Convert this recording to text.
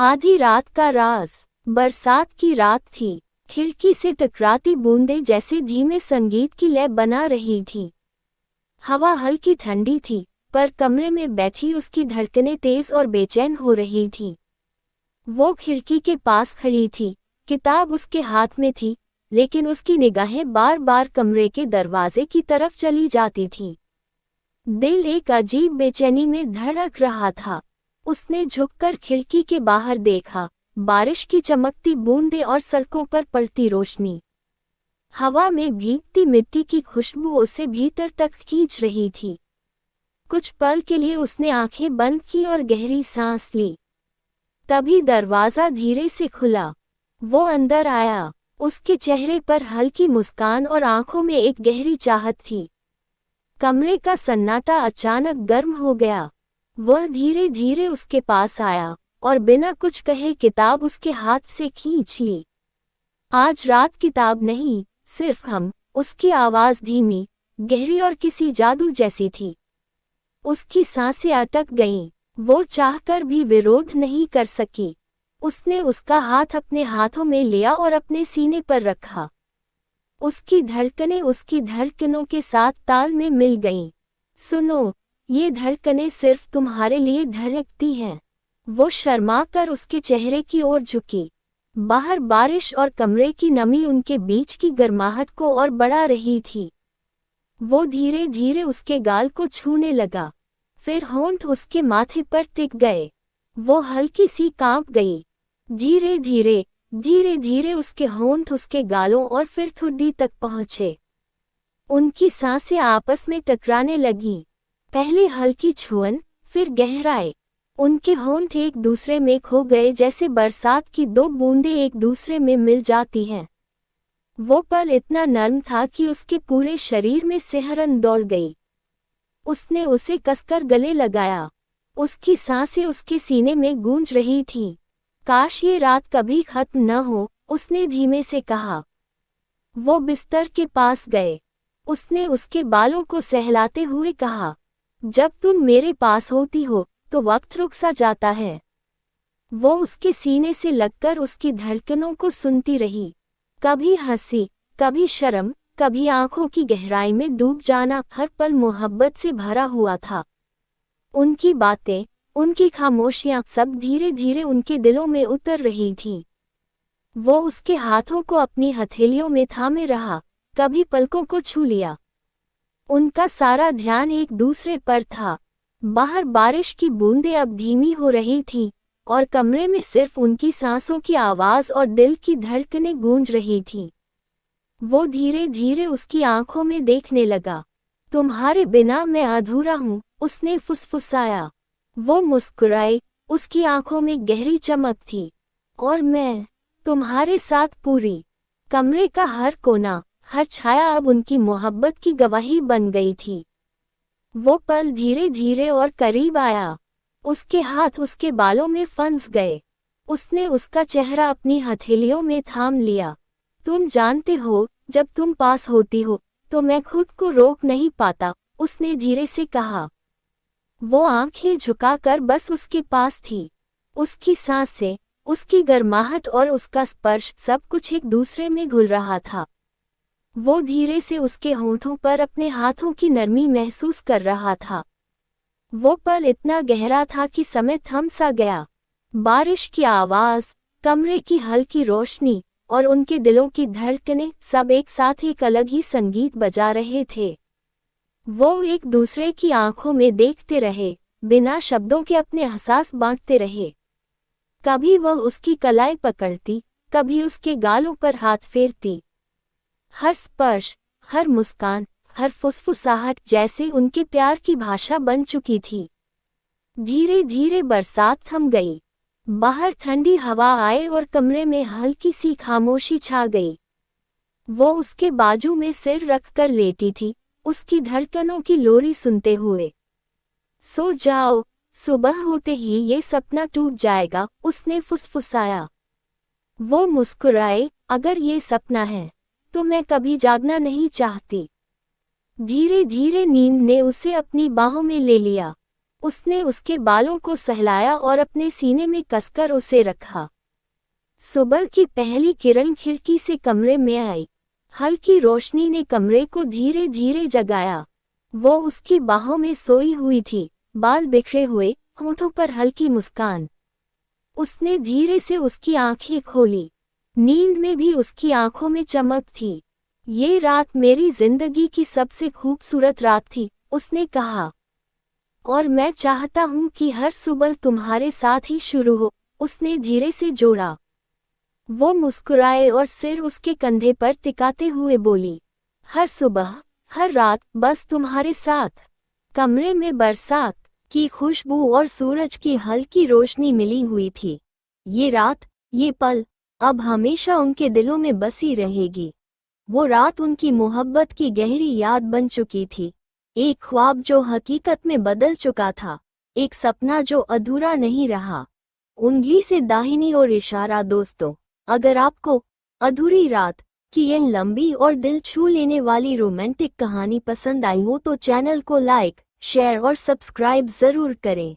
आधी रात का राज। बरसात की रात थी। खिड़की से टकराती बूंदें जैसे धीमे संगीत की लय बना रही थी। हवा हल्की ठंडी थी, पर कमरे में बैठी उसकी धड़कनें तेज और बेचैन हो रही थीं। वो खिड़की के पास खड़ी थी, किताब उसके हाथ में थी, लेकिन उसकी निगाहें बार बार कमरे के दरवाजे की तरफ चली जाती थीं। दिल एक अजीब बेचैनी में धड़क रहा था। उसने झुककर खिड़की के बाहर देखा, बारिश की चमकती बूंदें और सड़कों पर पड़ती रोशनी। हवा में भीगती मिट्टी की खुशबू उसे भीतर तक खींच रही थी। कुछ पल के लिए उसने आंखें बंद की और गहरी सांस ली। तभी दरवाजा धीरे से खुला। वो अंदर आया। उसके चेहरे पर हल्की मुस्कान और आंखों में एक गहरी चाहत थी। कमरे का सन्नाटा अचानक गर्म हो गया। वह धीरे धीरे उसके पास आया और बिना कुछ कहे किताब उसके हाथ से खींच ली। आज रात किताब नहीं, सिर्फ हम। उसकी आवाज धीमी, गहरी और किसी जादू जैसी थी। उसकी सांसें अटक गईं। वो चाहकर भी विरोध नहीं कर सकी। उसने उसका हाथ अपने हाथों में लिया और अपने सीने पर रखा। उसकी धड़कनें उसकी धड़कनों के साथ ताल में मिल गईं। सुनो, ये धड़कनें सिर्फ तुम्हारे लिए धड़कती हैं। वो शर्मा कर उसके चेहरे की ओर झुकी। बाहर बारिश और कमरे की नमी उनके बीच की गर्माहट को और बढ़ा रही थी। वो धीरे धीरे उसके गाल को छूने लगा, फिर होंठ उसके माथे पर टिक गए। वो हल्की सी कांप गई। धीरे धीरे उसके होंठ उसके गालों और फिर ठुड्डी तक पहुंचे। उनकी सांसें आपस में टकराने लगीं। पहले हल्की छुअन, फिर गहराई। उनके होंठ एक दूसरे में खो गए, जैसे बरसात की दो बूंदें एक दूसरे में मिल जाती हैं। वो पल इतना नर्म था कि उसके पूरे शरीर में सिहरन दौड़ गई। उसने उसे कसकर गले लगाया। उसकी सांसें उसके सीने में गूंज रही थीं। काश ये रात कभी खत्म न हो, उसने धीमे से कहा। वो बिस्तर के पास गए। उसने उसके बालों को सहलाते हुए कहा, जब तुम मेरे पास होती हो तो वक्त रुक सा जाता है। वो उसके सीने से लगकर उसकी धड़कनों को सुनती रही। कभी हंसी, कभी शर्म, कभी आंखों की गहराई में डूब जाना, हर पल मोहब्बत से भरा हुआ था। उनकी बातें, उनकी खामोशियां सब धीरे धीरे उनके दिलों में उतर रही थीं। वो उसके हाथों को अपनी हथेलियों में थामे रहा, कभी पलकों को छू लिया। उनका सारा ध्यान एक दूसरे पर था। बाहर बारिश की बूंदें अब धीमी हो रही थीं और कमरे में सिर्फ उनकी सांसों की आवाज और दिल की धड़कनें गूंज रही थीं। वो धीरे धीरे उसकी आंखों में देखने लगा। तुम्हारे बिना मैं अधूरा हूँ, उसने फुसफुसाया। वो मुस्कुराई, उसकी आंखों में गहरी चमक थी। और मैं तुम्हारे साथ पूरी। कमरे का हर कोना, हर छाया अब उनकी मोहब्बत की गवाही बन गई थी। वो पल धीरे धीरे और करीब आया। उसके हाथ उसके बालों में फंस गए। उसने उसका चेहरा अपनी हथेलियों में थाम लिया। तुम जानते हो, जब तुम पास होती हो तो मैं खुद को रोक नहीं पाता, उसने धीरे से कहा। वो आंखें झुकाकर बस उसके पास थी। उसकी सांसें, उसकी गर्माहट और उसका स्पर्श, सब कुछ एक दूसरे में घुल रहा था। वो धीरे से उसके होंठों पर अपने हाथों की नरमी महसूस कर रहा था। वो पल इतना गहरा था कि समय थम सा गया। बारिश की आवाज, कमरे की हल्की रोशनी और उनके दिलों की धड़कनें सब एक साथ एक अलग ही संगीत बजा रहे थे। वो एक दूसरे की आंखों में देखते रहे, बिना शब्दों के अपने एहसास बांटते रहे। कभी वह उसकी कलाई पकड़ती, कभी उसके गालों पर हाथ फेरती। हर स्पर्श, हर मुस्कान, हर फुसफुसाहट जैसे उनके प्यार की भाषा बन चुकी थी। धीरे धीरे बरसात थम गई। बाहर ठंडी हवा आए और कमरे में हल्की सी खामोशी छा गई। वो उसके बाजू में सिर रखकर लेटी थी, उसकी धड़कनों की लोरी सुनते हुए। सो जाओ, सुबह होते ही ये सपना टूट जाएगा, उसने फुसफुसाया। वो मुस्कुराए, अगर ये सपना है तो मैं कभी जागना नहीं चाहती। धीरे धीरे नींद ने उसे अपनी बाहों में ले लिया। उसने उसके बालों को सहलाया और अपने सीने में कसकर उसे रखा। सुबह की पहली किरण खिड़की से कमरे में आई। हल्की रोशनी ने कमरे को धीरे धीरे जगाया। वो उसकी बाहों में सोई हुई थी, बाल बिखरे हुए, होठों पर हल्की मुस्कान। उसने धीरे से उसकी आंखें खोली। नींद में भी उसकी आंखों में चमक थी। ये रात मेरी जिंदगी की सबसे खूबसूरत रात थी, उसने कहा। और मैं चाहता हूं कि हर सुबह तुम्हारे साथ ही शुरू हो, उसने धीरे से जोड़ा। वो मुस्कुराए और सिर उसके कंधे पर टिकाते हुए बोली, हर सुबह, हर रात, बस तुम्हारे साथ। कमरे में बरसात की खुशबू और सूरज की हल्की रोशनी मिली हुई थी। ये रात, ये पल, अब हमेशा उनके दिलों में बसी रहेगी। वो रात उनकी मोहब्बत की गहरी याद बन चुकी थी। एक ख्वाब जो हकीकत में बदल चुका था, एक सपना जो अधूरा नहीं रहा। उंगली से दाहिनी ओर इशारा। दोस्तों, अगर आपको अधूरी रात की यह लंबी और दिल छू लेने वाली रोमांटिक कहानी पसंद आई हो तो चैनल को लाइक, शेयर और सब्सक्राइब जरूर करें।